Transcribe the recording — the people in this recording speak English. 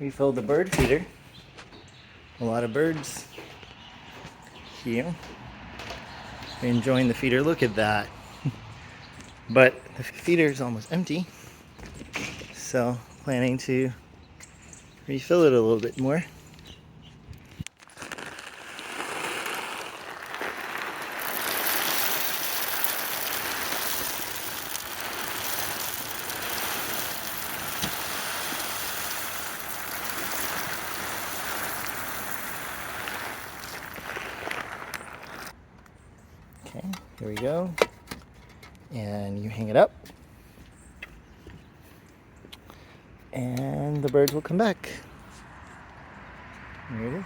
refill the bird feeder. A lot of birds here. They're enjoying the feeder. Look at that. But the feeder is almost empty, so planning to refill it a little bit more. Okay, here we go. And you hang it up. And the birds will come back. There it is.